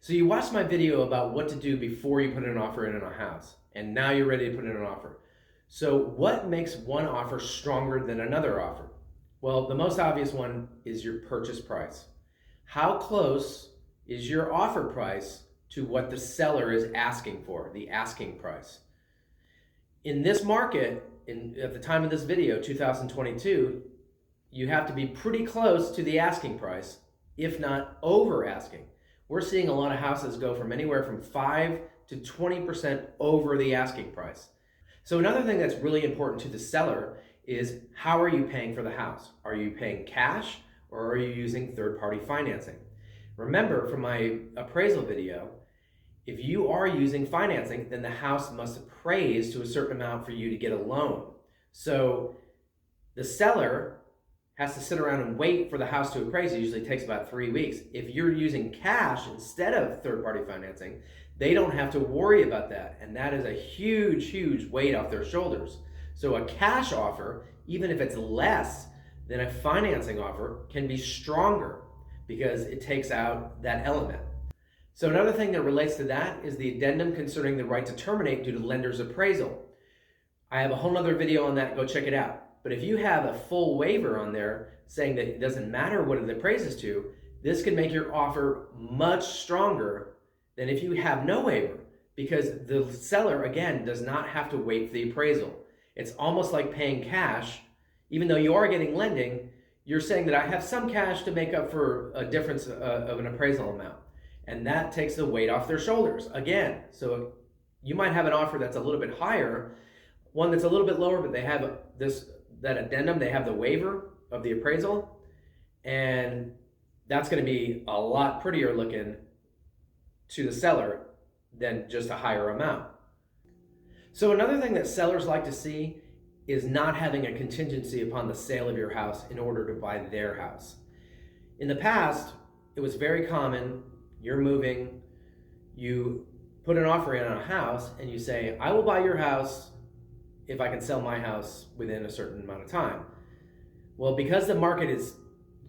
So you watched my video about what to do before you put an offer in on a house, and now you're ready to put in an offer. So what makes one offer stronger than another offer? Well, the most obvious one is your purchase price. How close is your offer price to what the seller is asking for, the asking price? In this market, at the time of this video, 2022, you have to be pretty close to the asking price, if not over asking. We're seeing a lot of houses go from anywhere from 5 to 20% over the asking price. So another thing that's really important to the seller is, how are you paying for the house? Are you paying cash or are you using third-party financing? Remember from my appraisal video, if you are using financing, then the house must appraise to a certain amount for you to get a loan. So the seller has to sit around and wait for the house to appraise. It usually takes about 3 weeks. If you're using cash instead of third-party financing, they don't have to worry about that. And that is a huge, huge weight off their shoulders. So a cash offer, even if it's less than a financing offer, can be stronger because it takes out that element. So another thing that relates to that is the addendum concerning the right to terminate due to lender's appraisal. I have a whole nother video on that, go check it out. But if you have a full waiver on there saying that it doesn't matter what it appraises to, this can make your offer much stronger than if you have no waiver, because the seller, again, does not have to wait for the appraisal. It's almost like paying cash. Even though you are getting lending, you're saying that I have some cash to make up for a difference of an appraisal amount. And that takes the weight off their shoulders again. So you might have an offer that's a little bit higher, one that's a little bit lower, but they have that addendum, they have the waiver of the appraisal, and that's going to be a lot prettier looking to the seller than just a higher amount. So another thing that sellers like to see is not having a contingency upon the sale of your house in order to buy their house. In the past, it was very common. You're moving, you put an offer in on a house and you say, I will buy your house if I can sell my house within a certain amount of time. Well, because the market is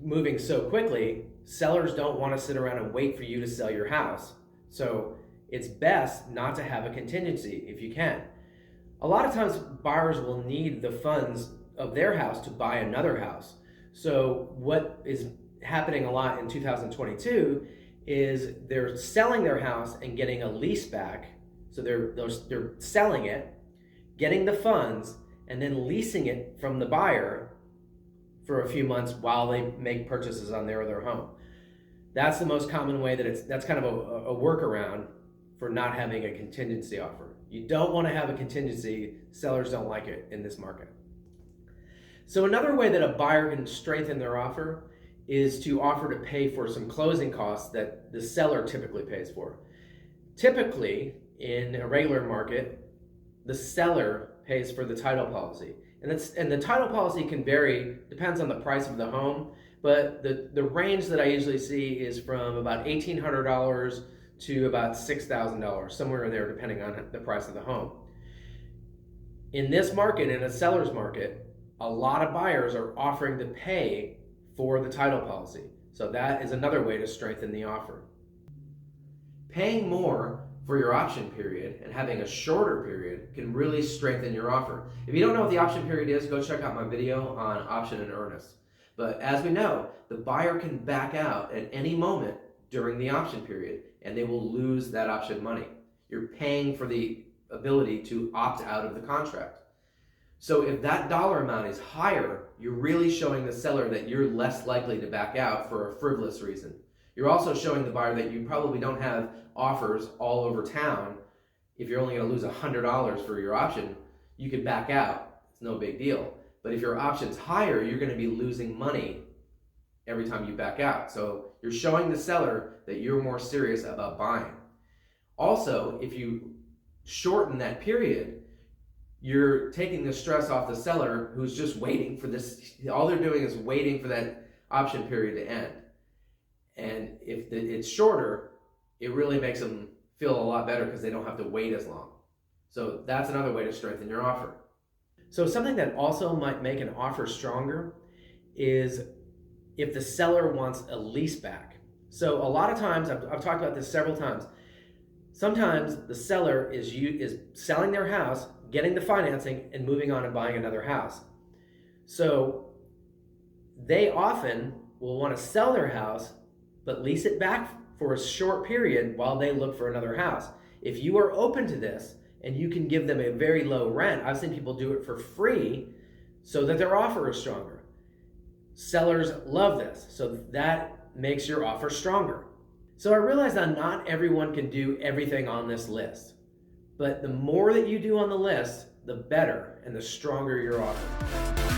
moving so quickly, sellers don't want to sit around and wait for you to sell your house. So it's best not to have a contingency if you can. A lot of times buyers will need the funds of their house to buy another house. So what is happening a lot in 2022 is they're selling their house and getting a lease back. So they're selling it, getting the funds, and then leasing it from the buyer for a few months while they make purchases on their home. That's the most common way that's kind of a workaround for not having a contingency offer. You don't want to have a contingency. Sellers don't like it in this market. So another way that a buyer can strengthen their offer is to offer to pay for some closing costs that the seller typically pays for. Typically, in a regular market, the seller pays for the title policy. And the title policy can vary, depends on the price of the home, but the range that I usually see is from about $1,800 to about $6,000, somewhere in there, depending on the price of the home. In this market, in a seller's market, a lot of buyers are offering to pay for the title policy. So that is another way to strengthen the offer. Paying more for your option period and having a shorter period can really strengthen your offer. If you don't know what the option period is, go check out my video on option and earnest. But as we know, the buyer can back out at any moment during the option period and they will lose that option money. You're paying for the ability to opt out of the contract. So if that dollar amount is higher, you're really showing the seller that you're less likely to back out for a frivolous reason. You're also showing the buyer that you probably don't have offers all over town. If you're only going to lose $100 for your option, you can back out. It's no big deal. But if your option's higher, you're going to be losing money every time you back out. So you're showing the seller that you're more serious about buying. Also, if you shorten that period, you're taking the stress off the seller who's just waiting for this. All they're doing is waiting for that option period to end. And if it's shorter, it really makes them feel a lot better because they don't have to wait as long. So that's another way to strengthen your offer. So something that also might make an offer stronger is if the seller wants a lease back. So a lot of times, I've talked about this several times. Sometimes the seller is selling their house, getting the financing, and moving on and buying another house. So they often will want to sell their house, but lease it back for a short period while they look for another house. If you are open to this and you can give them a very low rent, I've seen people do it for free so that their offer is stronger. Sellers love this, so that makes your offer stronger. So I realize that not everyone can do everything on this list, but the more that you do on the list, the better and the stronger your offer.